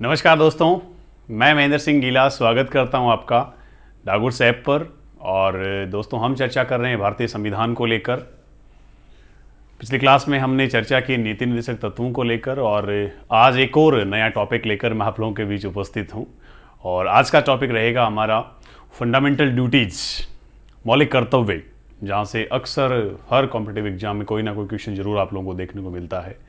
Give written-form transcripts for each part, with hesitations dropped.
नमस्कार दोस्तों, मैं महेंद्र सिंह गीला स्वागत करता हूं आपका डागुर्स ऐप पर। और दोस्तों, हम चर्चा कर रहे हैं भारतीय संविधान को लेकर। पिछली क्लास में हमने चर्चा की नीति निर्देशक तत्वों को लेकर, और आज एक और नया टॉपिक लेकर मैं आप लोगों के बीच उपस्थित हूं। और आज का टॉपिक रहेगा हमारा फंडामेंटल ड्यूटीज, मौलिक कर्तव्य, जहाँ से अक्सर हर कॉम्पिटिटिव एग्जाम में कोई ना कोई क्वेश्चन जरूर आप लोगों को देखने को मिलता है।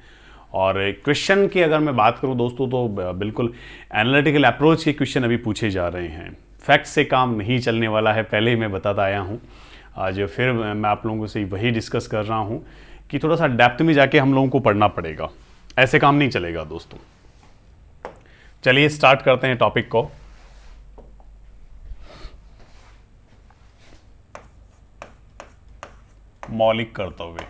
और क्वेश्चन की अगर मैं बात करूं दोस्तों, तो बिल्कुल एनालिटिकल अप्रोच के क्वेश्चन अभी पूछे जा रहे हैं। फैक्ट से काम नहीं चलने वाला है, पहले ही मैं बताता आया हूं। आज फिर मैं आप लोगों से वही डिस्कस कर रहा हूं कि थोड़ा सा डेप्थ में जाके हम लोगों को पढ़ना पड़ेगा, ऐसे काम नहीं चलेगा दोस्तों। चलिए स्टार्ट करते हैं टॉपिक को। मौलिक कर्तव्य।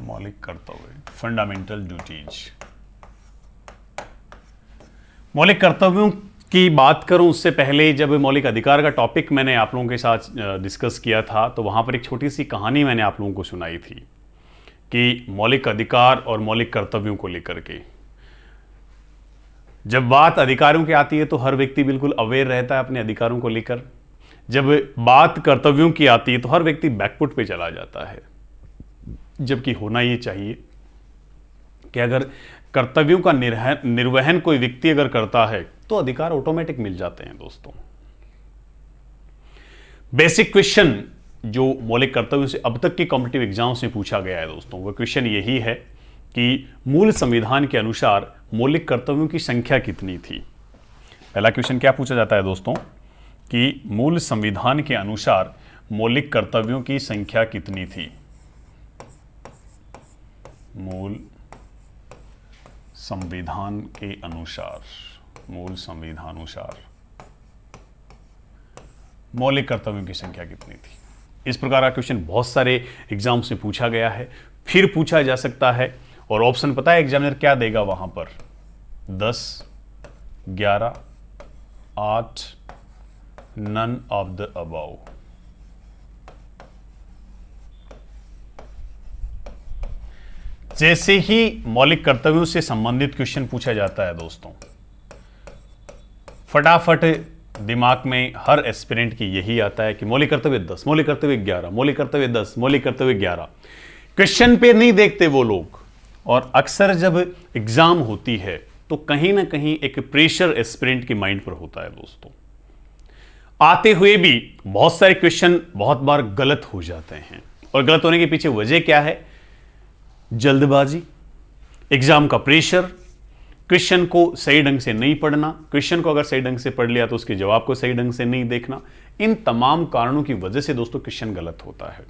मौलिक कर्तव्य, फंडामेंटल ड्यूटीज। मौलिक कर्तव्यों की बात करूं उससे पहले, जब मौलिक अधिकार का टॉपिक मैंने आप लोगों के साथ डिस्कस किया था, तो वहां पर एक छोटी सी कहानी मैंने आप लोगों को सुनाई थी कि मौलिक अधिकार और मौलिक कर्तव्यों को लेकर के जब बात अधिकारों की आती है तो हर व्यक्ति बिल्कुल अवेयर रहता है अपने अधिकारों को लेकर। जब बात कर्तव्यों की आती है तो हर व्यक्ति बैकफुट पे चला जाता है, जबकि होना ये चाहिए कि अगर कर्तव्यों का निर्वहन कोई व्यक्ति अगर करता है तो अधिकार ऑटोमेटिक मिल जाते हैं दोस्तों। बेसिक क्वेश्चन जो मौलिक कर्तव्यों से अब तक के कॉम्पिटिटिव एग्जाम से पूछा गया है दोस्तों, वह क्वेश्चन यही है कि मूल संविधान के अनुसार मौलिक कर्तव्यों की संख्या कितनी थी। पहला क्वेश्चन क्या पूछा जाता है दोस्तों कि मूल संविधान के अनुसार मौलिक कर्तव्यों की संख्या कितनी थी। मूल संविधान के अनुसार, मूल संविधानुसार मौलिक कर्तव्यों की संख्या कितनी थी। इस प्रकार का क्वेश्चन बहुत सारे एग्जाम से पूछा गया है, फिर पूछा जा सकता है। और ऑप्शन पता है एग्जामिनर क्या देगा वहां पर? 10, 11, 8, नन ऑफ द अबव। जैसे ही मौलिक कर्तव्यों से संबंधित क्वेश्चन पूछा जाता है दोस्तों, फटाफट दिमाग में हर एस्पिरेंट की यही आता है कि मौलिक कर्तव्य 10, मौलिक कर्तव्य 11, मौलिक कर्तव्य 10, मौलिक कर्तव्य 11। क्वेश्चन पे नहीं देखते वो लोग। और अक्सर जब एग्जाम होती है तो कहीं ना कहीं एक प्रेशर एस्पिरेंट के माइंड पर होता है दोस्तों। आते हुए भी बहुत सारे क्वेश्चन बहुत बार गलत हो जाते हैं, और गलत होने के पीछे वजह क्या है? जल्दबाजी, एग्जाम का प्रेशर, क्वेश्चन को सही ढंग से नहीं पढ़ना, क्वेश्चन को अगर सही ढंग से पढ़ लिया तो उसके जवाब को सही ढंग से नहीं देखना। इन तमाम कारणों की वजह से दोस्तों क्वेश्चन गलत होता है।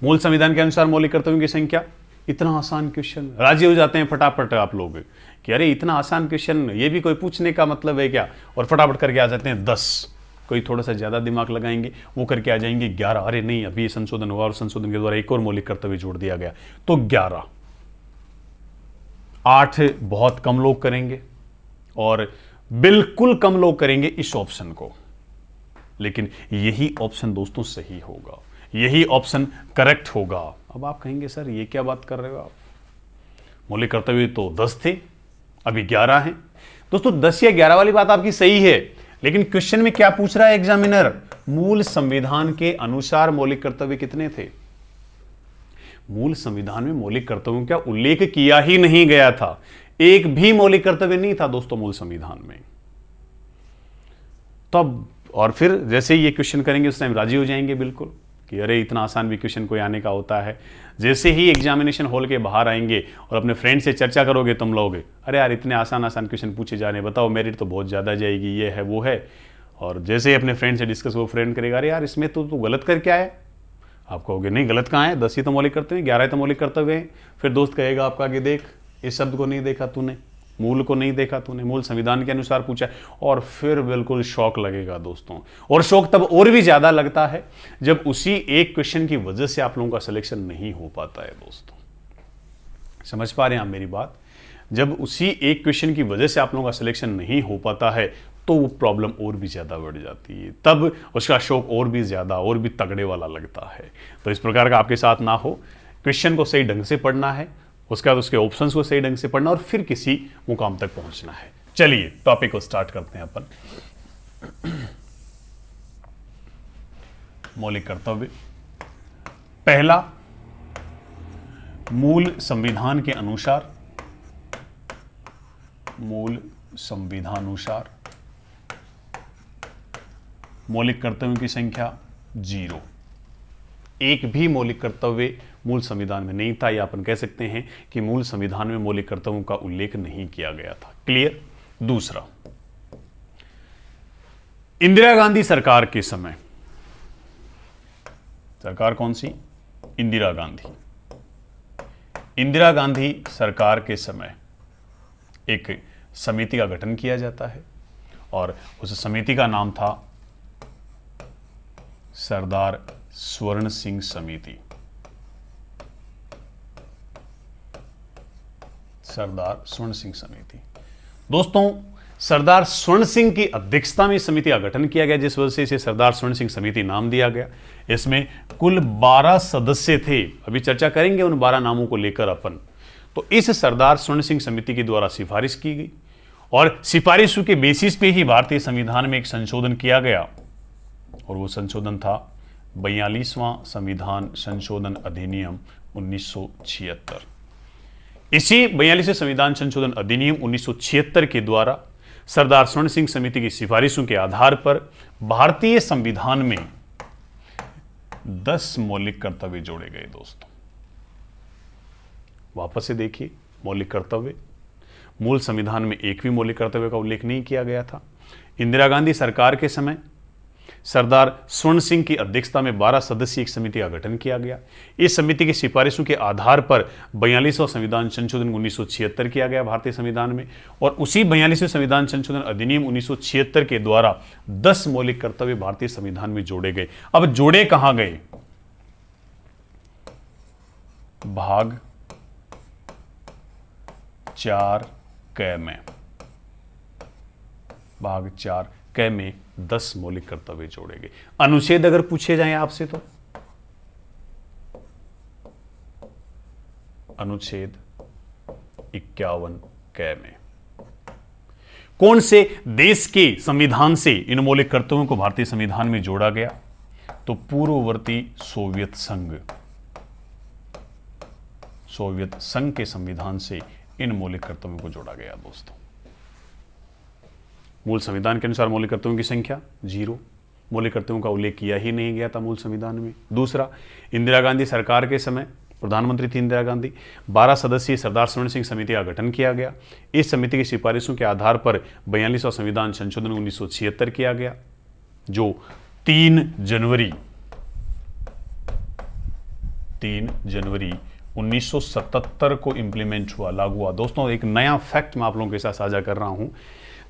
मूल संविधान के अनुसार मौलिक कर्तव्यों की संख्या, इतना आसान क्वेश्चन, राजी हो जाते हैं फटाफट आप लोग कि अरे इतना आसान क्वेश्चन, ये भी कोई पूछने का मतलब है क्या? और फटाफट करके आ जाते हैं 10। कोई थोड़ा सा ज्यादा दिमाग लगाएंगे वो करके आ जाएंगे 11। अरे नहीं, अभी संशोधन हुआ और संशोधन के द्वारा एक और मौलिक कर्तव्य जोड़ दिया गया, तो 11। 8 बहुत कम लोग करेंगे, और बिल्कुल कम लोग करेंगे इस ऑप्शन को। लेकिन यही ऑप्शन दोस्तों सही होगा, यही ऑप्शन करेक्ट होगा। अब आप कहेंगे सर ये क्या बात कर रहे हो आप, मौलिक कर्तव्य तो 10 थे, अभी 11 हैं। दोस्तों 10 या 11 वाली बात आपकी सही है, लेकिन क्वेश्चन में क्या पूछ रहा है एग्जामिनर? मूल संविधान के अनुसार मौलिक कर्तव्य कितने थे। मूल संविधान में मौलिक कर्तव्यों का उल्लेख किया ही नहीं गया था। एक भी मौलिक कर्तव्य नहीं था दोस्तों मूल संविधान में। तब और फिर जैसे ही ये क्वेश्चन करेंगे उस टाइम राजी हो जाएंगे बिल्कुल कि अरे इतना आसान भी क्वेश्चन कोई आने का होता है। जैसे ही एग्जामिनेशन हॉल के बाहर आएंगे और अपने फ्रेंड से चर्चा करोगे तुम लोग, अरे यार इतने आसान आसान क्वेश्चन पूछे जा रहे हैं, बताओ मेरिट तो बहुत ज़्यादा जाएगी, ये है वो है। और जैसे ही अपने फ्रेंड से डिस्कस, वो फ्रेंड करेगा अरे यार इसमें तो तू गलत कर क्या है। आप कहोगे नहीं गलत कहाँ है, 10 ही तो मौलिक कर्तव्य, 11 तो मौलिक कर्तव्य है। फिर दोस्त कहेगा आपका कि देख इस शब्द को नहीं देखा तूने, मूल को नहीं देखा तूने, मूल संविधान के अनुसार पूछा। और फिर बिल्कुल शौक लगेगा दोस्तों। और शौक तब और भी ज्यादा लगता है जब उसी एक क्वेश्चन की वजह से आप लोगों का सिलेक्शन नहीं हो पाता है दोस्तों। समझ पा रहे हैं आप मेरी बात? जब उसी एक क्वेश्चन की वजह से आप लोगों का सिलेक्शन नहीं हो पाता है तो वो प्रॉब्लम और भी ज़्यादा बढ़ जाती है, तब उसका शौक और भी ज़्यादा और भी तगड़े वाला लगता है। तो इस प्रकार का आपके साथ ना हो, क्वेश्चन को सही ढंग से पढ़ना है, उसके बाद उसके ऑप्शंस को सही ढंग से पढ़ना और फिर किसी मुकाम तक पहुंचना है। चलिए टॉपिक को स्टार्ट करते हैं अपन। मौलिक कर्तव्य। पहला, मूल संविधान के अनुसार, मूल संविधानुसार मौलिक कर्तव्यों की संख्या 0। एक भी मौलिक कर्तव्य मूल संविधान में नहीं था, या अपन कह सकते हैं कि मूल संविधान में मौलिक कर्तव्यों का उल्लेख नहीं किया गया था। क्लियर। दूसरा, इंदिरा गांधी सरकार के समय, सरकार कौन सी? इंदिरा गांधी। इंदिरा गांधी सरकार के समय एक समिति का गठन किया जाता है और उस समिति का नाम था सरदार स्वर्ण सिंह समिति। सरदार स्वर्ण सिंह समिति। दोस्तों, सरदार स्वर्ण सिंह की अध्यक्षता में समिति का गठन किया गया, जिस वजह से इसे सरदार स्वर्ण सिंह समिति नाम दिया गया। इसमें कुल 12 सदस्य थे। अभी चर्चा करेंगे उन 12 नामों को लेकर अपन। तो इस सरदार स्वर्ण सिंह समिति के द्वारा सिफारिश की गई और सिफारिशों के बेसिस पे ही भारतीय संविधान में एक संशोधन किया गया, और वो संशोधन था 42वां संविधान संशोधन अधिनियम 1976। इसी 42वें संविधान संशोधन अधिनियम 1976 के द्वारा सरदार स्वर्ण सिंह समिति की सिफारिशों के आधार पर भारतीय संविधान में 10 मौलिक कर्तव्य जोड़े गए। दोस्तों, वापस से देखिए, मौलिक कर्तव्य, मूल संविधान में एक भी मौलिक कर्तव्य का उल्लेख नहीं किया गया था। इंदिरा गांधी सरकार के समय सरदार स्वर्ण सिंह की अध्यक्षता में 12 सदस्यीय एक समिति का गठन किया गया। इस समिति की सिफारिशों के आधार पर 42वां संविधान संशोधन 1976 किया गया भारतीय संविधान में, और उसी 42वें संविधान संशोधन अधिनियम 1976 के द्वारा 10 मौलिक कर्तव्य भारतीय संविधान में जोड़े गए। अब जोड़े कहां गए? भाग 4 क में, भाग 4 क में 10 मौलिक कर्तव्य जोड़े गए। अनुच्छेद अगर पूछे जाएं आपसे तो अनुच्छेद 51 क में कौन से देश के संविधान से इन मौलिक कर्तव्यों को भारतीय संविधान में जोड़ा गया? तो पूर्ववर्ती सोवियत संघ, सोवियत संघ के संविधान से इन मौलिक कर्तव्यों को जोड़ा गया। दोस्तों, मूल संविधान के अनुसार मौलिक कर्तव्यों की संख्या 0, मौलिक कर्तव्यों का उल्लेख किया ही नहीं गया था मूल संविधान में। दूसरा, इंदिरा गांधी सरकार के समय प्रधानमंत्री थी इंदिरा गांधी, 12 सदस्यीय सरदार स्वर्ण सिंह समिति का गठन किया गया। इस समिति की सिफारिशों के आधार पर 42वां संविधान संशोधन 1976 किया गया, जो 3 जनवरी 1977 को इंप्लीमेंट हुआ, लागू हुआ। दोस्तों, एक नया फैक्ट मैं आप लोगों के साथ साझा कर रहा हूं।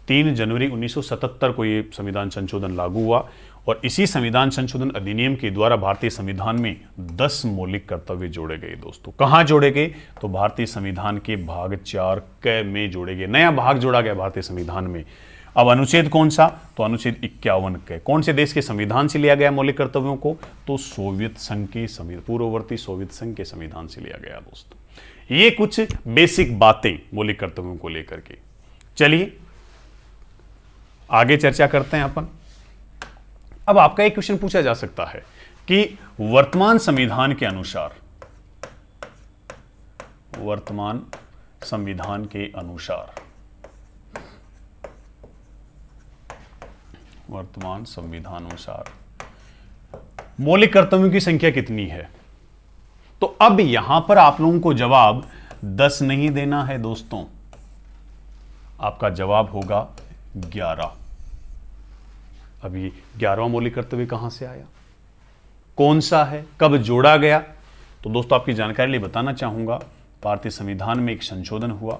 3 जनवरी 1977 को ये संविधान संशोधन लागू हुआ, और इसी संविधान संशोधन अधिनियम के द्वारा भारतीय संविधान में 10 मौलिक कर्तव्य जोड़े गए। दोस्तों, कहां जोड़े गए? तो भारतीय संविधान के भाग 4 क में जोड़े गए। नया भाग जोड़ा गया भारतीय संविधान में। अब अनुच्छेद कौन सा? तो अनुच्छेद 51 क। कौन से देश के संविधान से लिया गया मौलिक कर्तव्यों को? तो सोवियत संघ के पूर्ववर्ती सोवियत संघ के संविधान से लिया गया। दोस्तों, ये कुछ बेसिक बातें मौलिक कर्तव्यों को लेकर के। चलिए आगे चर्चा करते हैं अपन। अब आपका एक क्वेश्चन पूछा जा सकता है कि वर्तमान संविधान के अनुसार, वर्तमान संविधान के अनुसार, वर्तमान संविधानुसार मौलिक कर्तव्यों की संख्या कितनी है? तो अब यहां पर आप लोगों को जवाब 10 नहीं देना है। दोस्तों, आपका जवाब होगा 11। अभी 11वां मौलिक कर्तव्य कहां से आया, कौन सा है, कब जोड़ा गया? तो दोस्तों, आपकी जानकारी लिए बताना चाहूंगा, भारतीय संविधान में एक संशोधन हुआ,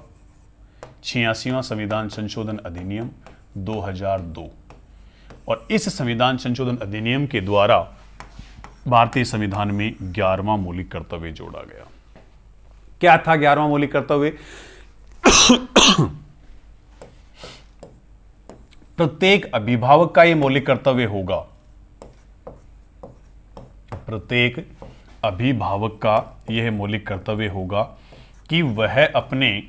86वां संविधान संशोधन अधिनियम 2002, और इस संविधान संशोधन अधिनियम के द्वारा भारतीय संविधान में 11वां मौलिक कर्तव्य जोड़ा गया। क्या था 11वां मौलिक कर्तव्य? प्रत्येक अभिभावक का यह मौलिक कर्तव्य होगा, प्रत्येक अभिभावक का यह मौलिक कर्तव्य होगा कि वह अपने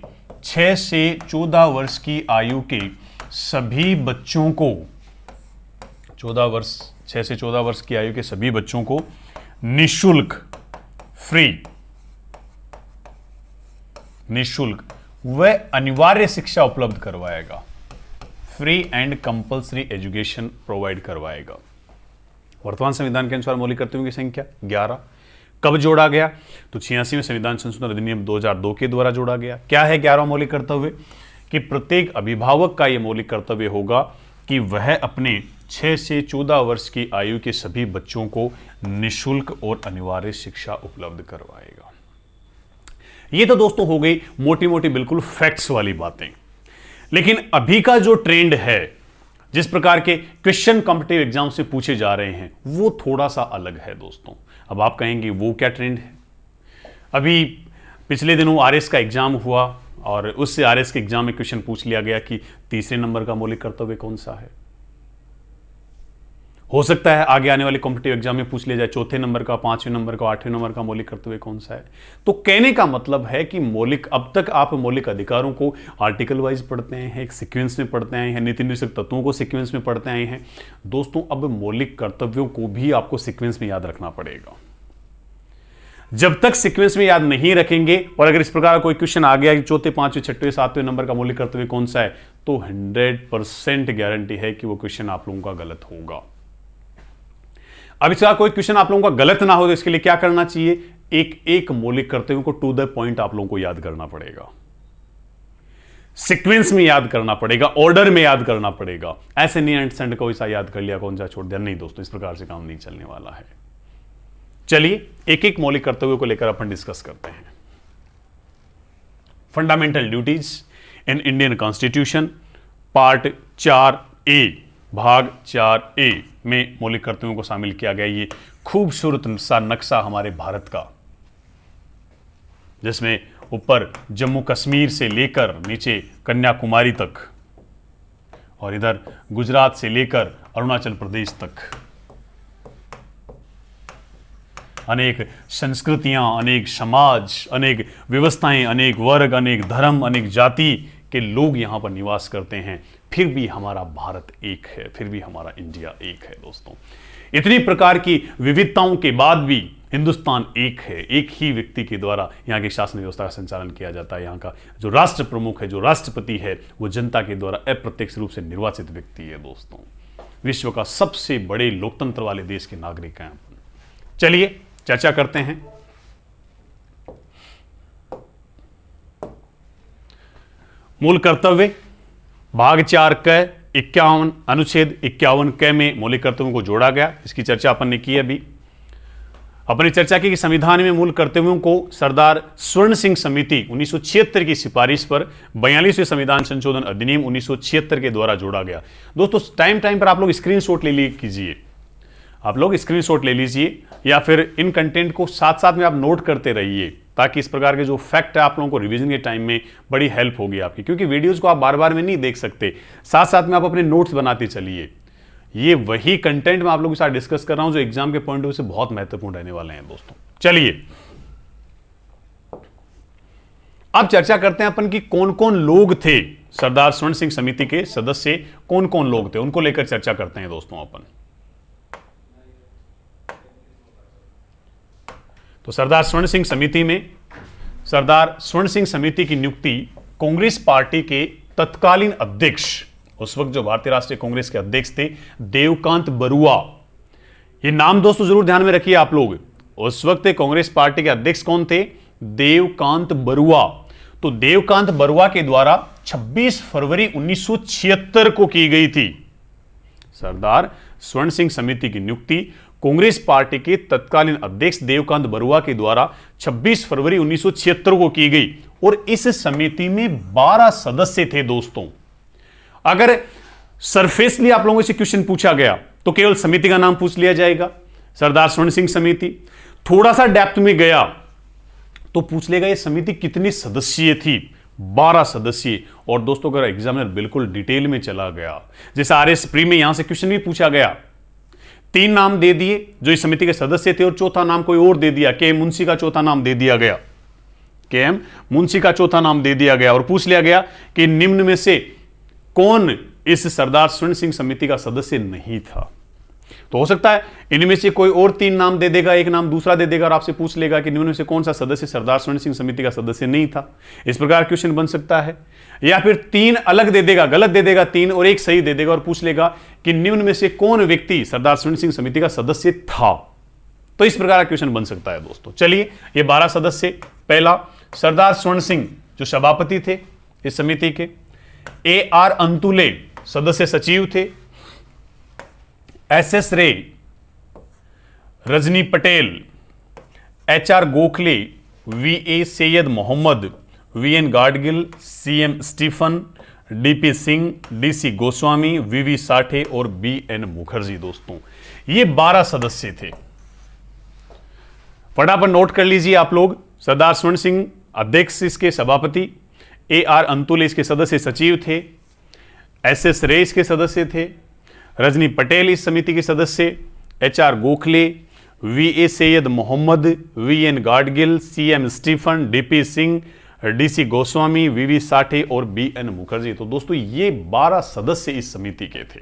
6 से 14 वर्ष की आयु के सभी बच्चों को 6 से 14 वर्ष की आयु के सभी बच्चों को निशुल्क, निशुल्क व अनिवार्य शिक्षा उपलब्ध करवाएगा, free and compulsory education provide करवाएगा। वर्तमान संविधान के अनुसार मौलिक कर्तव्यों की संख्या 11। कब जोड़ा गया? तो 86वें संविधान संशोधन अधिनियम 2002 के द्वारा जोड़ा गया। क्या है 11वां मौलिक कर्तव्य? कि प्रत्येक अभिभावक का यह मौलिक कर्तव्य होगा कि वह अपने 6 से 14 वर्ष की आयु के सभी बच्चों को निशुल्क और अनिवार्य शिक्षा उपलब्ध करवाएगा। ये तो दोस्तों हो गई मोटी मोटी बिल्कुल फैक्ट्स वाली बातें, लेकिन अभी का जो ट्रेंड है, जिस प्रकार के क्वेश्चन कॉम्पिटिटिव एग्जाम से पूछे जा रहे हैं, वो थोड़ा सा अलग है दोस्तों। अब आप कहेंगे वो क्या ट्रेंड है? अभी पिछले दिनों आरएस का एग्जाम हुआ और उससे आरएस के एग्जाम में क्वेश्चन पूछ लिया गया कि तीसरे नंबर का मौलिक कर्तव्य कौन सा है। हो सकता है आगे आने वाले कॉम्पिटिटिव एग्जाम में पूछ लिया जाए चौथे नंबर का, 5वें नंबर का, 8वें नंबर का मौलिक कर्तव्य कौन सा है। तो कहने का मतलब है कि मौलिक, अब तक आप मौलिक अधिकारों को आर्टिकल वाइज पढ़ते आए हैं, एक सीक्वेंस में पढ़ते आए हैं, नीति निर्देशक तत्वों को सीक्वेंस में पढ़ते आए हैं। दोस्तों अब मौलिक कर्तव्यों को भी आपको सीक्वेंस में याद रखना पड़ेगा। जब तक सीक्वेंस में याद नहीं रखेंगे और अगर इस प्रकार कोई क्वेश्चन आ गया कि चौथे, 5वें, 6वें, 7वें नंबर का मौलिक कर्तव्य कौन सा है, तो 100% गारंटी है कि वो क्वेश्चन आप लोगों का गलत होगा। अब इसका कोई क्वेश्चन आप लोगों का गलत ना हो तो इसके लिए क्या करना चाहिए? एक एक मौलिक कर्तव्यों को टू द पॉइंट आप लोगों को याद करना पड़ेगा, सीक्वेंस में याद करना पड़ेगा, ऑर्डर में याद करना पड़ेगा। ऐसे नहीं एंड सेंड कोई सा याद कर लिया, कौन सा छोड़ दिया, नहीं दोस्तों, इस प्रकार से काम नहीं चलने वाला है। चलिए एक एक मौलिक कर्तव्यों को लेकर अपन डिस्कस करते हैं। Fundamental duties in Indian constitution, part 4A, भाग 4A में मौलिक कर्तव्यों को शामिल किया गया। ये खूबसूरत सा नक्शा हमारे भारत का, जिसमें ऊपर जम्मू कश्मीर से लेकर नीचे कन्याकुमारी तक और इधर गुजरात से लेकर अरुणाचल प्रदेश तक अनेक संस्कृतियां, अनेक समाज, अनेक व्यवस्थाएं, अनेक वर्ग, अनेक धर्म, अनेक जाति के लोग यहां पर निवास करते हैं। फिर भी हमारा भारत एक है, फिर भी हमारा इंडिया एक है दोस्तों। इतनी प्रकार की विविधताओं के बाद भी हिंदुस्तान एक है। एक ही व्यक्ति के द्वारा यहाँ की शासन व्यवस्था का संचालन किया जाता है। यहाँ का जो राष्ट्र प्रमुख है, जो राष्ट्रपति है, वो जनता के द्वारा अप्रत्यक्ष रूप से निर्वाचित व्यक्ति है दोस्तों। विश्व का सबसे बड़े लोकतंत्र वाले देश के नागरिक हैं। चलिए चर्चा करते हैं। मूल कर्तव्य भाग 4 क 51 अनुच्छेद 51 क में मौलिक कर्तव्यों को जोड़ा गया। इसकी चर्चा अपन ने की। अभी अपनी चर्चा की कि संविधान में मूल कर्तव्यों को सरदार स्वर्ण सिंह समिति 1976 की सिफारिश पर 42वें संविधान संशोधन अधिनियम 1976 के द्वारा जोड़ा गया। दोस्तों टाइम टाइम पर आप लोग स्क्रीनशॉट ले कीजिए, आप लोग स्क्रीनशॉट ले लीजिए या फिर इन कंटेंट को साथ साथ में आप नोट करते रहिए, ताकि इस प्रकार के जो फैक्ट है आप लोगों को रिवीजन के टाइम में बड़ी हेल्प होगी आपकी। क्योंकि वीडियोस को आप बार बार में नहीं देख सकते, साथ साथ में आप अपने नोट्स बनाते चलिए। ये वही कंटेंट मैं आप लोगों के साथ डिस्कस कर रहा हूं जो एग्जाम के पॉइंट ऑफ व्यू से बहुत महत्वपूर्ण रहने वाले हैं दोस्तों। चलिए अब चर्चा करते हैं अपन की कौन कौन लोग थे सरदार स्वर्ण सिंह समिति के सदस्य, कौन कौन लोग थे, उनको लेकर चर्चा करते हैं दोस्तों अपन। तो सरदार स्वर्ण सिंह समिति में सरदार स्वर्ण सिंह समिति की नियुक्ति कांग्रेस पार्टी के तत्कालीन अध्यक्ष, उस वक्त जो भारतीय राष्ट्रीय कांग्रेस के अध्यक्ष थे, देवकांत बरुआ। ये नाम दोस्तों जरूर ध्यान में रखिए आप लोग। उस वक्त कांग्रेस पार्टी के अध्यक्ष कौन थे? देवकांत बरुआ। तो देवकांत बरुआ के द्वारा 26 फरवरी 1976 को की गई थी। सरदार स्वर्ण सिंह समिति की नियुक्ति कांग्रेस पार्टी के तत्कालीन अध्यक्ष देवकांत बरुआ के द्वारा 26 फरवरी 1976 को की गई और इस समिति में 12 सदस्य थे दोस्तों। अगर सरफेसली आप लोगों से क्वेश्चन पूछा गया तो केवल समिति का नाम पूछ लिया जाएगा, सरदार स्वर्ण सिंह समिति। थोड़ा सा डेप्थ में गया तो पूछ लेगा ये समिति कितनी सदस्यीय थी, 12 सदस्य। और दोस्तों अगर एग्जामिनर बिल्कुल डिटेल में चला गया, जैसे RS प्री में यहां से क्वेश्चन भी पूछा गया, 3 नाम दे दिए जो इस समिति के सदस्य थे और चौथा नाम कोई और दे दिया, KM मुंशी का चौथा नाम दे दिया गया, KM मुंशी का चौथा नाम दे दिया गया, और पूछ लिया गया कि निम्न में से कौन इस सरदार स्वर्ण सिंह समिति का सदस्य नहीं था। तो हो सकता है इनमें से कोई और 3 नाम दे देगा, एक नाम दूसरा दे देगा और आपसे पूछ लेगा कि निम्न में से कौन सा सदस्य सरदार स्वर्ण सिंह समिति का सदस्य नहीं था। इस प्रकार क्वेश्चन बन सकता है। या फिर 3 अलग दे देगा, गलत दे देगा 3 और एक सही दे देगा और पूछ लेगा कि निम्न में से कौन व्यक्ति सरदार स्वर्ण सिंह समिति का सदस्य था। तो इस प्रकार का क्वेश्चन बन सकता है दोस्तों। चलिए, ये 12 सदस्य, पहला सरदार स्वर्ण सिंह जो सभापति थे इस समिति के, AR अंतुले सदस्य सचिव थे, SS Ray, Rajni Patel, HR Gokhale, VA Syed Mohammad, VN Gadgil, CM Stephen, DP Singh, DC Goswami, VV Sathe और BN मुखर्जी। दोस्तों ये 12 सदस्य थे। फटाफट नोट कर लीजिए आप लोग। सरदार स्वर्ण सिंह अध्यक्ष इसके सभापति, AR अंतुले इसके सदस्य सचिव थे, SS रे इसके सदस्य थे, रजनी पटेल इस समिति के सदस्य, HR Gokhale, VA Syed Mohammad, VN Gadgil, CM Stephen, DP Singh, DC Goswami, VV Sathe और BN मुखर्जी। तो दोस्तों ये 12 सदस्य इस समिति के थे।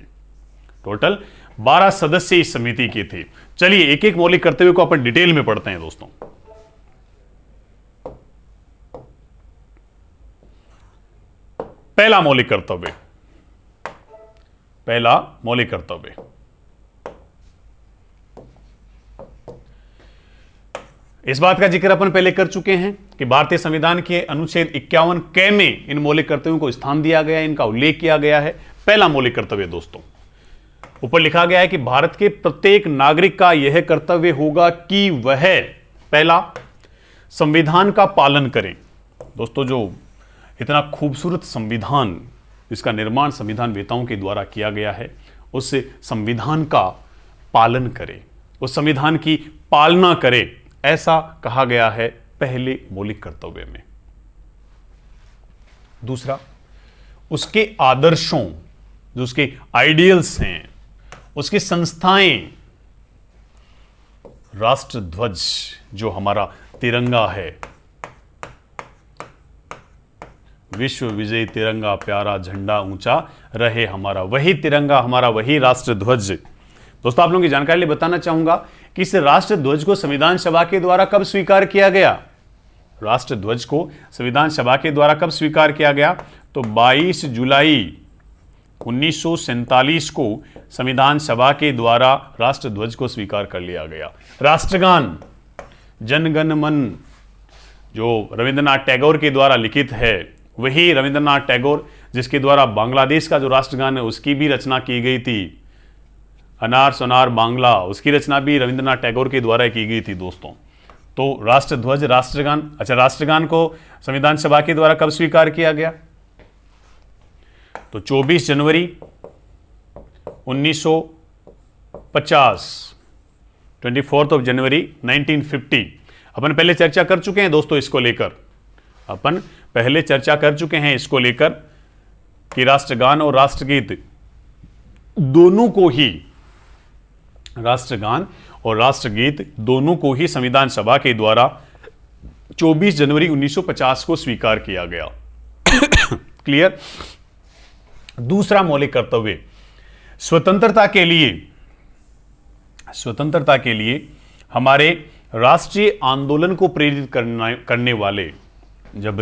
टोटल 12 सदस्य इस समिति के थे। चलिए एक एक मौलिक कर्तव्य को अपन डिटेल में पढ़ते हैं दोस्तों। पहला मौलिक कर्तव्य, पहला मौलिक कर्तव्य, इस बात का जिक्र अपन पहले कर चुके हैं कि भारतीय संविधान के अनुच्छेद 51 क में इन मौलिक कर्तव्यों को स्थान दिया गया है, इनका उल्लेख किया गया है। पहला मौलिक कर्तव्य दोस्तों, ऊपर लिखा गया है कि भारत के प्रत्येक नागरिक का यह कर्तव्य होगा कि वह पहला संविधान का पालन करें। दोस्तों जो इतना खूबसूरत संविधान, इसका निर्माण संविधान वेताओं के द्वारा किया गया है, उस संविधान का पालन करें, उस संविधान की पालना करें, ऐसा कहा गया है पहले मौलिक कर्तव्य में। दूसरा, उसके आदर्शों, जो उसके आइडियल्स हैं, उसकी संस्थाएं, राष्ट्रध्वज जो हमारा तिरंगा है, विश्व विजयी तिरंगा प्यारा झंडा ऊंचा रहे हमारा, वही तिरंगा हमारा, वही राष्ट्रध्वज। दोस्तों आप लोगों की जानकारी लिए बताना चाहूंगा कि इस राष्ट्रध्वज को संविधान सभा के द्वारा कब स्वीकार किया गया। राष्ट्रध्वज को संविधान सभा के द्वारा कब स्वीकार किया गया? तो 22 जुलाई 1947 को संविधान सभा के द्वारा राष्ट्रध्वज को स्वीकार कर लिया गया। राष्ट्रगान जन गण मन जो रविंद्रनाथ टैगोर के द्वारा लिखित है, वही रविंद्रनाथ टैगोर जिसके द्वारा बांग्लादेश का जो राष्ट्रगान है उसकी भी रचना की गई थी, अनार सोनार बांग्ला, उसकी रचना भी रविंद्रनाथ टैगोर के द्वारा की गई थी दोस्तों। तो राष्ट्रध्वज, राष्ट्रगान, अच्छा राष्ट्रगान को संविधान सभा के द्वारा कब स्वीकार किया गया? तो 24 जनवरी 1950, 24 ऑफ जनवरी 1950। अपन पहले चर्चा कर चुके हैं दोस्तों इसको लेकर, अपन पहले चर्चा कर चुके हैं इसको लेकर कि राष्ट्रगान और राष्ट्रगीत दोनों को ही, राष्ट्रगान और राष्ट्रगीत दोनों को ही संविधान सभा के द्वारा 24 जनवरी 1950 को स्वीकार किया गया। क्लियर? दूसरा मौलिक कर्तव्य, स्वतंत्रता के लिए हमारे राष्ट्रीय आंदोलन को प्रेरित करने वाले, जब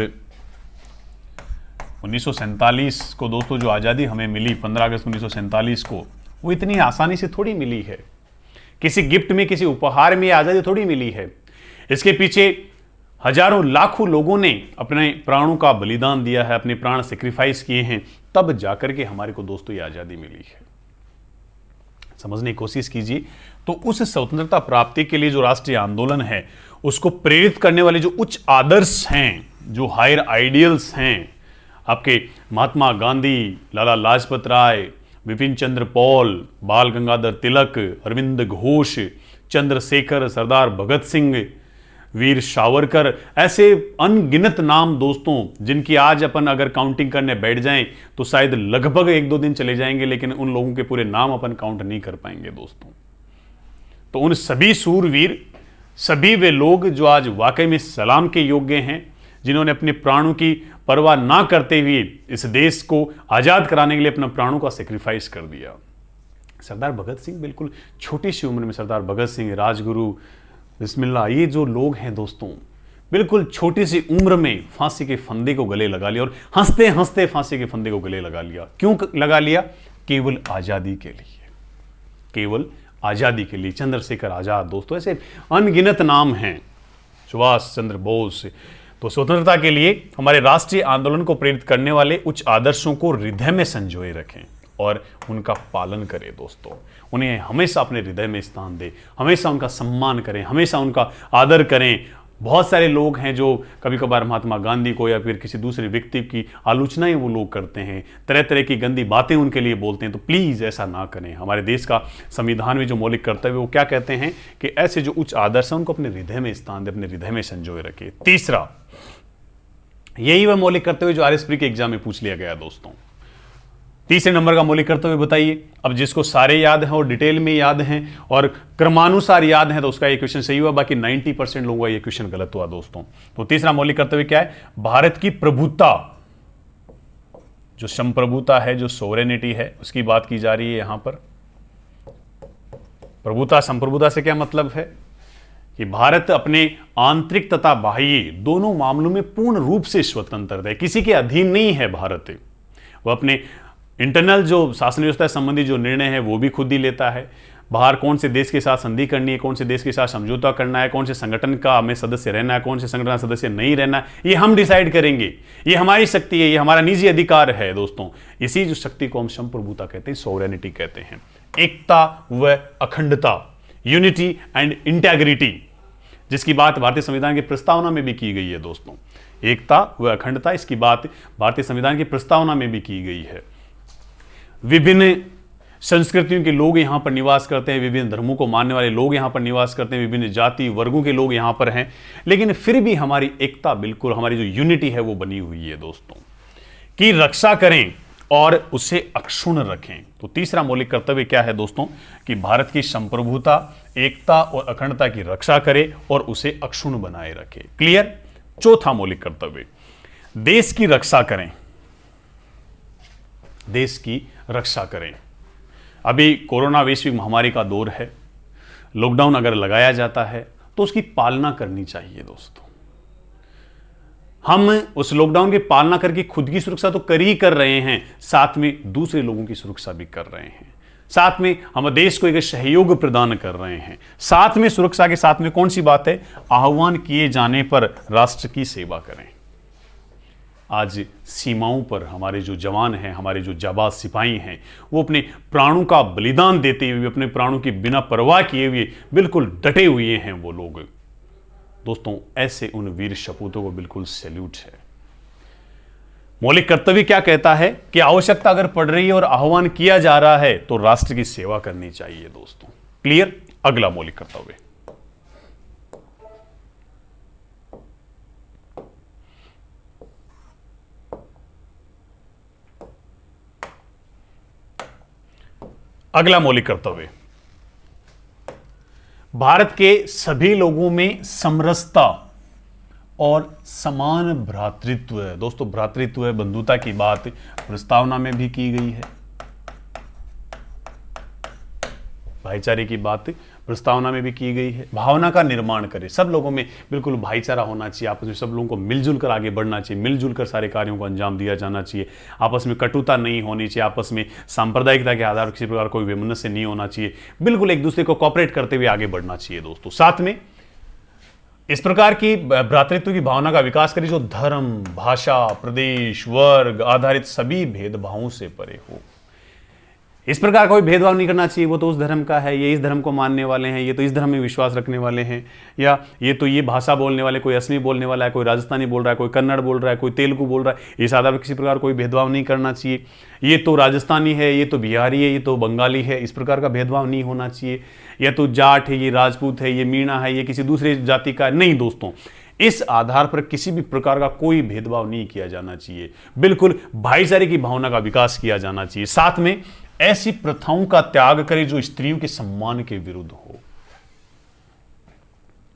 1947 को दोस्तों जो आज़ादी हमें मिली 15 अगस्त 1947 को, वो इतनी आसानी से थोड़ी मिली है, किसी गिफ्ट में, किसी उपहार में आज़ादी थोड़ी मिली है। इसके पीछे हजारों लाखों लोगों ने अपने प्राणों का बलिदान दिया है, अपने प्राण सेक्रीफाइस किए हैं, तब जाकर के हमारे को दोस्तों ये आज़ादी मिली है। समझने की कोशिश कीजिए। तो उस स्वतंत्रता प्राप्ति के लिए जो राष्ट्रीय आंदोलन है, उसको प्रेरित करने वाले जो उच्च आदर्श हैं, जो हायर आइडियल्स हैं, आपके महात्मा गांधी, लाला लाजपत राय, विपिन चंद्र पॉल, बाल गंगाधर तिलक, अरविंद घोष, चंद्रशेखर, सरदार भगत सिंह, वीर सावरकर, ऐसे अनगिनत नाम दोस्तों, जिनकी आज अपन अगर काउंटिंग करने बैठ जाएं तो शायद लगभग 1-2 दिन चले जाएंगे, लेकिन उन लोगों के पूरे नाम अपन काउंट नहीं कर पाएंगे दोस्तों। तो उन सभी सूरवीर, सभी वे लोग जो आज वाकई में सलाम के योग्य हैं, जिन्होंने अपने प्राणों की परवाह ना करते हुए इस देश को आजाद कराने के लिए अपना प्राणों का सेक्रीफाइस कर दिया। सरदार भगत सिंह, बिल्कुल छोटी सी उम्र में सरदार भगत सिंह, राजगुरु, बिस्मिल्लाह, ये जो लोग हैं दोस्तों, बिल्कुल छोटी सी उम्र में फांसी के फंदे को गले लगा लिया, और हंसते हंसते फांसी के फंदे को गले लगा लिया। क्यों लगा लिया? केवल आजादी के लिए, केवल आजादी के लिए। चंद्रशेखर आजाद दोस्तों, ऐसे अनगिनत नाम हैं, सुभाष चंद्र बोस। तो स्वतंत्रता के लिए हमारे राष्ट्रीय आंदोलन को प्रेरित करने वाले उच्च आदर्शों को हृदय में संजोए रखें और उनका पालन करें दोस्तों। उन्हें हमेशा अपने हृदय में स्थान दें, हमेशा उनका सम्मान करें, हमेशा उनका आदर करें। बहुत सारे लोग हैं जो कभी कभार महात्मा गांधी को या फिर किसी दूसरे व्यक्ति की आलोचनाएं वो लोग करते हैं, तरह तरह की गंदी बातें उनके लिए बोलते हैं। तो प्लीज़ ऐसा ना करें। हमारे देश का संविधान में जो मौलिक कर्तव्य, वो क्या कहते हैं कि ऐसे जो उच्च आदर्श हैं उनको अपने हृदय में स्थान दें, अपने हृदय में संजोए रखें। तीसरा, यही वह मौलिक कर्तव्य जो RSP के एग्जाम में पूछ लिया गया दोस्तों। तीसरे नंबर का मौलिक कर्तव्य बताइए। अब जिसको सारे याद हैं और डिटेल में याद हैं और क्रमानुसार याद हैं तो उसका ये क्वेश्चन सही हुआ, बाकी 90% लोगों का ये क्वेश्चन गलत हुआ दोस्तों। तो तीसरा मौलिक कर्तव्य क्या है? भारत की प्रभुता, जो संप्रभुता है, जो सोवरेनिटी है, उसकी बात की जा रही है यहां पर। प्रभुता संप्रभुता से क्या मतलब है कि भारत अपने आंतरिक तथा बाह्य दोनों मामलों में पूर्ण रूप से स्वतंत्र है, किसी के अधीन नहीं है भारत। वह अपने इंटरनल जो शासन व्यवस्था संबंधी जो निर्णय है वो भी खुद ही लेता है। बाहर कौन से देश के साथ संधि करनी है, कौन से देश के साथ समझौता करना है, कौन से संगठन का हमें सदस्य रहना है, कौन से संगठन का सदस्य नहीं रहना है, ये हम डिसाइड करेंगे। ये हमारी शक्ति है, ये हमारा निजी अधिकार है दोस्तों। इसी जो शक्ति को हम संप्रभुता कहते हैं, सोवरेनिटी कहते हैं। एकता व अखंडता, यूनिटी एंड इंटेग्रिटी, जिसकी बात भारतीय संविधान की प्रस्तावना में भी की गई है दोस्तों। एकता व अखंडता, इसकी बात भारतीय संविधान की प्रस्तावना में भी की गई है। विभिन्न संस्कृतियों के लोग यहां पर निवास करते हैं, विभिन्न धर्मों को मानने वाले लोग यहां पर निवास करते हैं, विभिन्न जाति वर्गों के लोग यहां पर हैं, लेकिन फिर भी हमारी एकता, बिल्कुल हमारी जो यूनिटी है वो बनी हुई है दोस्तों, की रक्षा करें और उसे अक्षुण्ण रखें। तो तीसरा मौलिक कर्तव्य क्या है दोस्तों? कि भारत की संप्रभुता, एकता और अखंडता की रक्षा करे और उसे अक्षुण्ण बनाए रखे। क्लियर? चौथा मौलिक कर्तव्य, देश की रक्षा करें, देश की रक्षा करें। अभी कोरोना वैश्विक महामारी का दौर है, लॉकडाउन अगर लगाया जाता है तो उसकी पालना करनी चाहिए दोस्तों। हम उस लॉकडाउन की पालना करके खुद की सुरक्षा तो कर ही कर रहे हैं, साथ में दूसरे लोगों की सुरक्षा भी कर रहे हैं, साथ में हम देश को एक सहयोग प्रदान कर रहे हैं। साथ में सुरक्षा के साथ में कौन सी बात है? आह्वान किए जाने पर राष्ट्र की सेवा करें। आज सीमाओं पर हमारे जो जवान हैं, हमारे जो जाबाज सिपाही हैं, वो अपने प्राणों का बलिदान देते हुए, अपने प्राणों की बिना परवाह किए हुए बिल्कुल डटे हुए हैं वो लोग दोस्तों। ऐसे उन वीर सपूतों को बिल्कुल सैल्यूट है। मौलिक कर्तव्य क्या कहता है कि आवश्यकता अगर पड़ रही है और आह्वान किया जा रहा है तो राष्ट्र की सेवा करनी चाहिए दोस्तों। क्लियर? अगला मौलिक कर्तव्य, अगला मौलिक कर्तव्य, भारत के सभी लोगों में समरसता और समान भ्रातृत्व है दोस्तों। भ्रातृत्व, बंधुता की बात प्रस्तावना में भी की गई है, भाईचारे की बात प्रस्तावना में भी की गई है। भावना का निर्माण करें, सब लोगों में बिल्कुल भाईचारा होना चाहिए, आपस में सब लोगों को मिलजुल कर आगे बढ़ना चाहिए, मिलजुल कर सारे कार्यों को अंजाम दिया जाना चाहिए। आपस में कटुता नहीं होनी चाहिए, आपस में सांप्रदायिकता के आधार पर किसी प्रकार कोई वैमनस्य नहीं होना चाहिए, बिल्कुल एक दूसरे को कॉपरेट करते हुए आगे बढ़ना चाहिए दोस्तों। साथ में इस प्रकार की भ्रातृत्व की भावना का विकास करें जो धर्म, भाषा, प्रदेश, वर्ग आधारित सभी भेदभावों से परे हो। इस प्रकार कोई भेदभाव नहीं करना चाहिए, वो तो उस धर्म का है, ये इस धर्म को मानने वाले हैं, ये तो इस धर्म में विश्वास रखने वाले हैं, या ये तो ये भाषा बोलने वाले, कोई असमी बोलने वाला है, कोई राजस्थानी बोल रहा है, कोई कन्नड़ बोल रहा है, कोई तेलुगु बोल रहा है। इस आधार पर किसी प्रकार कोई भेदभाव नहीं करना चाहिए। ये तो राजस्थानी है, ये तो बिहारी है, ये तो बंगाली है, इस प्रकार का भेदभाव नहीं होना चाहिए। या तो जाट है, ये राजपूत है, ये मीणा है, ये किसी दूसरे जाति का है। नहीं दोस्तों, इस आधार पर किसी भी प्रकार का कोई भेदभाव नहीं किया जाना चाहिए। बिल्कुल भाईचारे की भावना का विकास किया जाना चाहिए। साथ में ऐसी प्रथाओं का त्याग करें जो स्त्रियों के सम्मान के विरुद्ध हो।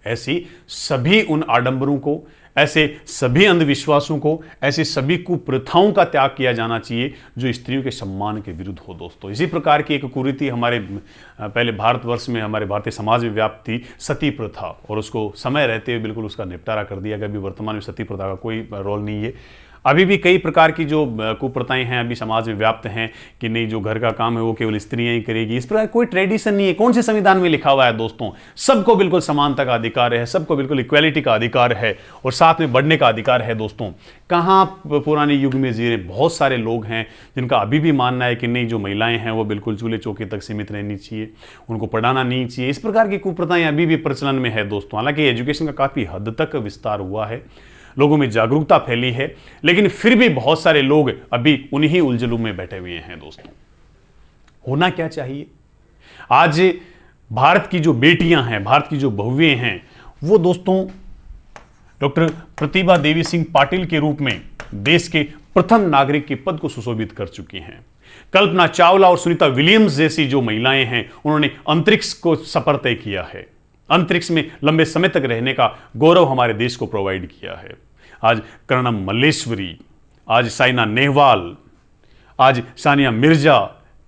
ऐसी सभी उन आडंबरों को, ऐसे सभी अंधविश्वासों को, ऐसी सभी कुप्रथाओं का त्याग किया जाना चाहिए जो स्त्रियों के सम्मान के विरुद्ध हो। दोस्तों, इसी प्रकार की एक कुरीति हमारे पहले भारतवर्ष में, हमारे भारतीय समाज में व्याप्त थी, सती प्रथा, और उसको समय रहते हुए बिल्कुल उसका निपटारा कर दिया गया। अभी वर्तमान में सती प्रथा का कोई रोल नहीं है। अभी भी कई प्रकार की जो कुप्रथाएं हैं अभी समाज में व्याप्त हैं कि नहीं, जो घर का काम है वो केवल स्त्रियां ही करेगी। इस प्रकार कोई ट्रेडिशन नहीं है। कौन से संविधान में लिखा हुआ है दोस्तों? सबको बिल्कुल समानता का अधिकार है, सबको बिल्कुल इक्वालिटी का अधिकार है, और साथ में बढ़ने का अधिकार है। दोस्तों, कहाँ पुराने युग में जी रहे बहुत सारे लोग हैं जिनका अभी भी मानना है कि नहीं, जो महिलाएं हैं वो बिल्कुल चूल्हे चौके तक सीमित रहनी चाहिए, उनको पढ़ाना नहीं चाहिए। इस प्रकार की कुप्रथाएं अभी भी प्रचलन में है दोस्तों। हालांकि एजुकेशन का काफी हद तक विस्तार हुआ है, लोगों में जागरूकता फैली है, लेकिन फिर भी बहुत सारे लोग अभी उन्हीं उलझनों में बैठे हुए हैं। दोस्तों, होना क्या चाहिए? आज भारत की जो बेटियां हैं, भारत की जो बहुएं हैं, वो दोस्तों डॉक्टर प्रतिभा देवी सिंह पाटिल के रूप में देश के प्रथम नागरिक के पद को सुशोभित कर चुकी हैं। कल्पना चावला और सुनीता विलियम्स जैसी जो महिलाएं हैं, उन्होंने अंतरिक्ष को सफर तय किया है। अंतरिक्ष में लंबे समय तक रहने का गौरव हमारे देश को प्रोवाइड किया है। आज कर्णम मल्लेश्वरी, आज साइना नेहवाल, आज सानिया मिर्जा,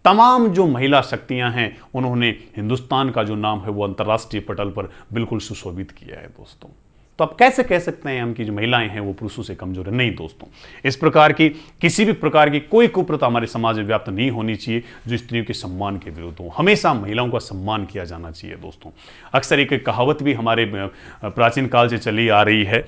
तमाम जो महिला शक्तियां हैं, उन्होंने हिंदुस्तान का जो नाम है वो अंतर्राष्ट्रीय पटल पर बिल्कुल सुशोभित किया है। दोस्तों, तो आप कैसे कह सकते हैं हम कि जो महिलाएं हैं वो पुरुषों से कमजोर है? नहीं दोस्तों, इस प्रकार की किसी भी प्रकार की कोई कुप्रथा हमारे समाज में व्याप्त नहीं होनी चाहिए जो स्त्रियों के सम्मान के विरुद्ध हो। हमेशा महिलाओं का सम्मान किया जाना चाहिए। दोस्तों, अक्सर एक कहावत भी हमारे प्राचीन काल से चली आ रही है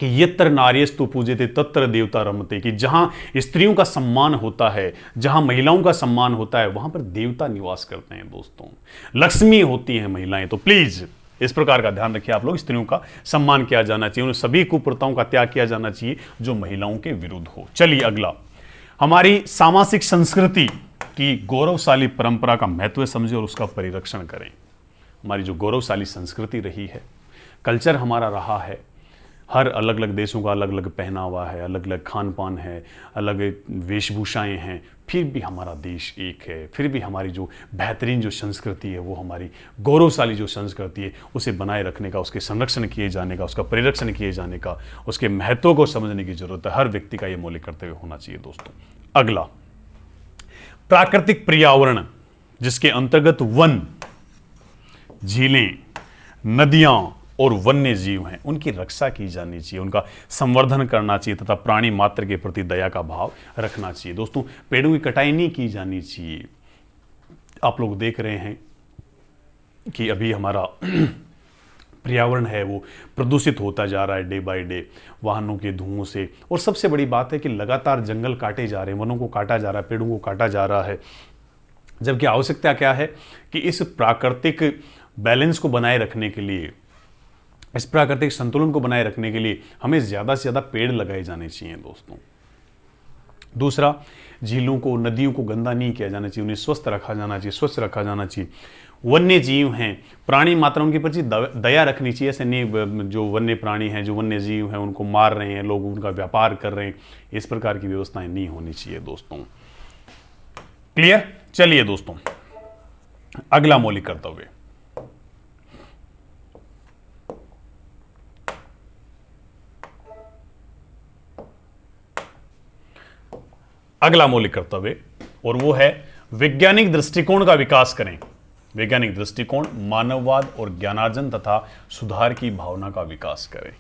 कि यत्र नार्यस्तु पूज्यते तत्र देवता रमते, कि जहां स्त्रियों का सम्मान होता है, जहां महिलाओं का सम्मान होता है, वहां पर देवता निवास करते हैं। दोस्तों, लक्ष्मी होती हैं महिलाएं। तो प्लीज इस प्रकार का ध्यान रखिए आप लोग, स्त्रियों का सम्मान किया जाना चाहिए, उन सभी कुप्रथाओं का त्याग किया जाना चाहिए जो महिलाओं के विरुद्ध हो। चलिए अगला, हमारी सामाजिक संस्कृति की गौरवशाली परंपरा का महत्व समझें और उसका परिरक्षण करें। हमारी जो गौरवशाली संस्कृति रही है, कल्चर हमारा रहा है, हर अलग अलग देशों का अलग अलग पहनावा है, अलग अलग खान पान है, अलग वेशभूषाएं हैं, फिर भी हमारा देश एक है। फिर भी हमारी जो बेहतरीन जो संस्कृति है, वो हमारी गौरवशाली जो संस्कृति है, उसे बनाए रखने का, उसके संरक्षण किए जाने का, उसका परिरक्षण किए जाने का, उसके महत्व को समझने की जरूरत है। हर व्यक्ति का ये मौलिक कर्तव्य होना चाहिए। दोस्तों, अगला, प्राकृतिक पर्यावरण जिसके अंतर्गत वन, झीलें, नदियां और वन्य जीव हैं, उनकी रक्षा की जानी चाहिए, उनका संवर्धन करना चाहिए तथा प्राणी मात्र के प्रति दया का भाव रखना चाहिए। दोस्तों, पेड़ों की कटाई नहीं की जानी चाहिए। आप लोग देख रहे हैं कि अभी हमारा पर्यावरण है वो प्रदूषित होता जा रहा है डे बाय डे, वाहनों के धुओं से। और सबसे बड़ी बात है कि लगातार जंगल काटे जा रहे हैं, वनों को काटा जा रहा है, पेड़ों को काटा जा रहा है, जबकि आवश्यकता क्या है कि इस प्राकृतिक बैलेंस को बनाए रखने के लिए, इस प्राकृतिक संतुलन को बनाए रखने के लिए हमें ज़्यादा से ज़्यादा पेड़ लगाए जाने चाहिए। दोस्तों, दूसरा, झीलों को, नदियों को गंदा नहीं किया जाना चाहिए, उन्हें स्वस्थ रखा जाना चाहिए, स्वच्छ रखा जाना चाहिए। वन्य जीव हैं, प्राणी मात्रा उनके प्रति दया रखनी चाहिए। ऐसे नहीं जो वन्य प्राणी हैं, जो वन्य जीव हैं, उनको मार रहे हैं लोग, उनका व्यापार कर रहे हैं, इस प्रकार की व्यवस्थाएं नहीं होनी चाहिए। दोस्तों, क्लियर? चलिए दोस्तों, अगला मौलिक कर्तव्य, अगला मौलिक कर्तव्य, और वो है वैज्ञानिक दृष्टिकोण का विकास करें। वैज्ञानिक दृष्टिकोण, मानववाद और ज्ञानार्जन तथा सुधार की भावना का विकास करें।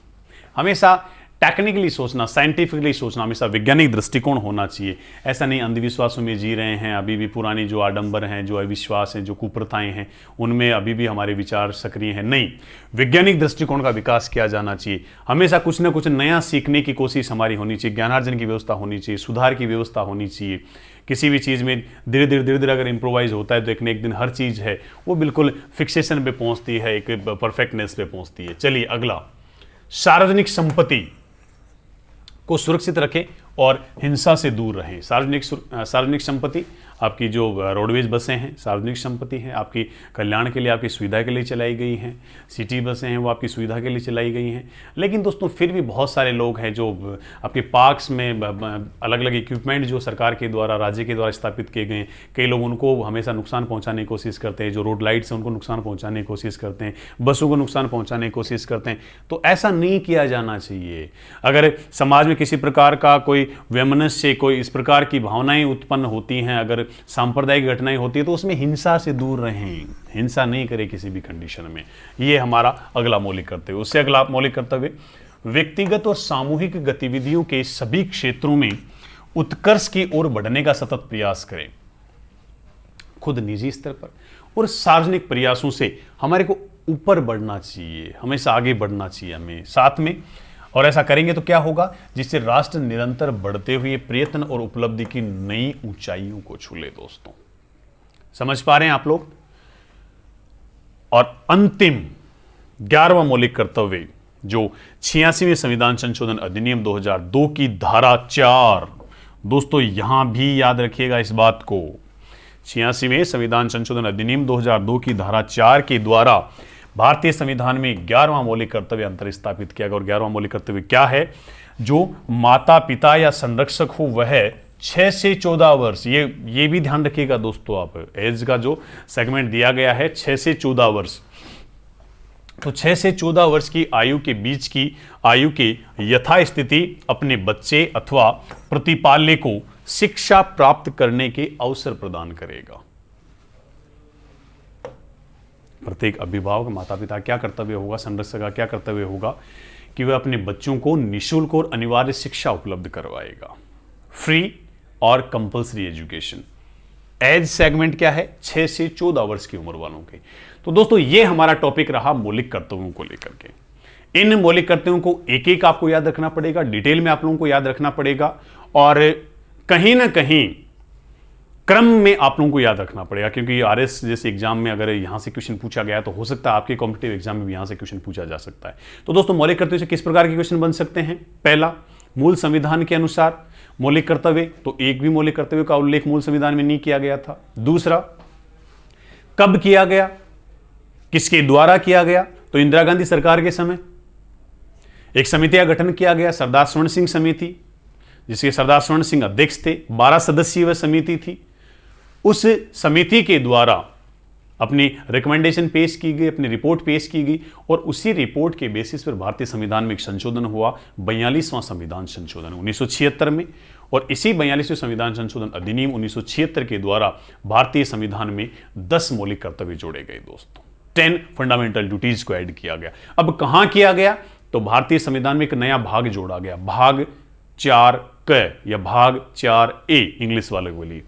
हमेशा टेक्निकली सोचना, साइंटिफिकली सोचना, हमेशा वैज्ञानिक दृष्टिकोण होना चाहिए। ऐसा नहीं अंधविश्वासों में जी रहे हैं, अभी भी पुरानी जो आडंबर हैं, जो अविश्वास हैं, जो कुप्रथाएं हैं, उनमें अभी भी हमारे विचार सक्रिय हैं। नहीं, वैज्ञानिक दृष्टिकोण का विकास किया जाना चाहिए। हमेशा कुछ ना कुछ नया सीखने की कोशिश हमारी होनी चाहिए, ज्ञानार्जन की व्यवस्था होनी चाहिए, सुधार की व्यवस्था होनी चाहिए किसी भी चीज़ में धीरे धीरे अगर इम्प्रोवाइज होता है तो एक न एक दिन हर चीज़ है वो बिल्कुल फिक्सेशन पे पहुंचती है, एक परफेक्टनेस पे पहुंचती है। चलिए अगला, सार्वजनिक संपत्ति को सुरक्षित रखें और हिंसा से दूर रहें। सार्वजनिक संपत्ति आपकी जो रोडवेज बसें हैं सार्वजनिक संपत्ति हैं, आपकी कल्याण के लिए, आपकी सुविधा के लिए चलाई गई हैं। सिटी बसें हैं वो आपकी सुविधा के लिए चलाई गई हैं। लेकिन दोस्तों फिर भी बहुत सारे लोग हैं जो आपके पार्क्स में अलग अलग इक्विपमेंट जो सरकार के द्वारा, राज्य के द्वारा स्थापित किए गए हैं, कई लोग उनको हमेशा नुकसान पहुँचाने की कोशिश करते हैं। जो रोड लाइट्स हैं उनको नुकसान पहुँचाने की कोशिश करते हैं, बसों को नुकसान पहुँचाने की कोशिश करते हैं। तो ऐसा नहीं किया जाना चाहिए। अगर समाज में किसी प्रकार का कोई वैमनस्य, कोई इस प्रकार की भावनाएं उत्पन्न होती हैं, अगर सांप्रदायिक घटनाएं होती है तो उसमें हिंसा से दूर रहें, हिंसा नहीं करें किसी भी कंडीशन में। ये हमारा अगला मौलिक कर्तव्य। उससे अगला मौलिक कर्तव्य, व्यक्तिगत और सामूहिक गतिविधियों के सभी क्षेत्रों में उत्कर्ष की ओर बढ़ने का सतत प्रयास करें, खुद निजी स्तर पर और सार्वजनिक प्रयासों से हमारे को ऊपर बढ़ना चाहिए, हमेशा आगे बढ़ना चाहिए हमें साथ में। और ऐसा करेंगे तो क्या होगा, जिससे राष्ट्र निरंतर बढ़ते हुए प्रयत्न और उपलब्धि की नई ऊंचाइयों को छू ले। दोस्तों समझ पा रहे हैं आप लोग। और अंतिम 11वां मौलिक कर्तव्य जो 86वें संविधान संशोधन अधिनियम 2002 की धारा 4, दोस्तों यहां भी याद रखिएगा इस बात को, 86वें संविधान संशोधन अधिनियम 2002 की धारा 4 के द्वारा भारतीय संविधान में 11वां मौलिक कर्तव्य अंतर स्थापित किया गया। और 11वां मौलिक कर्तव्य क्या है, जो माता पिता या संरक्षक हो वह 6 से 14 वर्ष, ये भी ध्यान रखिएगा दोस्तों, आप एज का जो सेगमेंट दिया गया है 6 से 14 वर्ष, तो 6 से 14 वर्ष की आयु के बीच की आयु के यथास्थिति अपने बच्चे अथवा प्रतिपाल्य को शिक्षा प्राप्त करने के अवसर प्रदान करेगा। प्रत्येक अभिभावक, माता पिता क्या कर्तव्य होगा, संरक्षक का क्या कर्तव्य होगा कि वह अपने बच्चों को निःशुल्क और अनिवार्य शिक्षा उपलब्ध करवाएगा, फ्री और कंपल्सरी एजुकेशन। एज सेगमेंट क्या है, 6 से 14 वर्ष की उम्र वालों के। तो दोस्तों ये हमारा टॉपिक रहा मौलिक कर्तव्यों को लेकर के। इन मौलिक कर्तव्यों को एक एक आपको याद रखना पड़ेगा, डिटेल में आप लोगों को याद रखना पड़ेगा और कहीं ना कहीं क्रम में आप लोगों को याद रखना पड़ेगा, क्योंकि आरएस जैसे एग्जाम में अगर यहां से क्वेश्चन पूछा गया तो हो सकता है आपके कॉम्पिटिटिव एग्जाम में भी यहां से क्वेश्चन पूछा जा सकता है। तो दोस्तों मौलिक कर्तव्य से किस प्रकार के क्वेश्चन बन सकते हैं, पहला, मूल संविधान के अनुसार मौलिक कर्तव्य, तो एक भी मौलिक कर्तव्य का उल्लेख मूल संविधान में नहीं किया गया था। दूसरा, कब किया गया, किसके द्वारा किया गया, तो इंदिरा गांधी सरकार के समय एक समिति का गठन किया गया, सरदार स्वर्ण सिंह समिति, जिसके सरदार स्वर्ण सिंह अध्यक्ष थे। 12 सदस्यीय वह समिति थी। उस समिति के द्वारा अपनी रिकमेंडेशन पेश की गई, अपनी रिपोर्ट पेश की गई और उसी रिपोर्ट के बेसिस पर भारतीय संविधान में एक संशोधन हुआ, 42वां संविधान संशोधन 1976 में। और इसी 42वें संविधान संशोधन अधिनियम 1976 के द्वारा भारतीय संविधान में 10 मौलिक कर्तव्य जोड़े गए दोस्तों, 10 फंडामेंटल ड्यूटीज को ऐड किया गया। अब कहां किया गया, तो भारतीय संविधान में एक नया भाग जोड़ा गया, भाग 4 क या भाग 4A इंग्लिश वाले के लिए।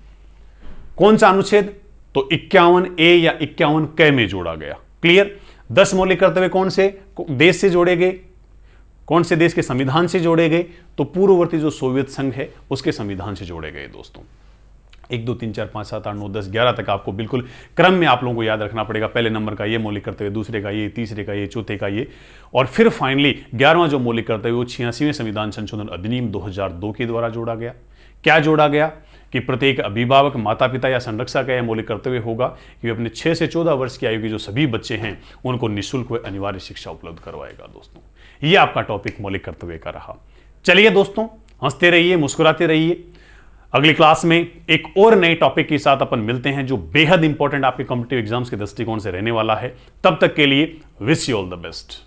कौन सा अनुच्छेद, तो 51A या 51 क में जोड़ा गया। क्लियर। 10 मौलिक कर्तव्य कौन से देश से जोड़े गए, कौन से देश के संविधान से जोड़े गए, तो पूर्ववर्ती जो सोवियत संघ है उसके संविधान से जोड़े गए दोस्तों। 1 2 3 4 5 7 8 9 10 11 तक आपको बिल्कुल क्रम में आप लोगों को याद रखना पड़ेगा। पहले नंबर का ये मौलिक कर्तव्य, दूसरे का ये, तीसरे का ये, चौथे का ये, और फिर फाइनली 11वां जो मौलिक कर्तव्य वो 86वें संविधान संशोधन अधिनियम 2002 के द्वारा जोड़ा गया। क्या जोड़ा गया कि प्रत्येक अभिभावक, माता पिता या संरक्षक का यह मौलिक कर्तव्य होगा कि वे अपने 6 से 14 वर्ष की आयु के जो सभी बच्चे हैं उनको निःशुल्क व अनिवार्य शिक्षा उपलब्ध करवाएगा दोस्तों। ये आपका टॉपिक मौलिक कर्तव्य का रहा। चलिए दोस्तों, हंसते रहिए, मुस्कुराते रहिए। अगली क्लास में एक और नए टॉपिक के साथ अपन मिलते हैं जो बेहद इंपॉर्टेंट आपके कॉम्पिटिटिव एग्जाम्स के दृष्टिकोण से रहने वाला है। तब तक के लिए wish you all the best.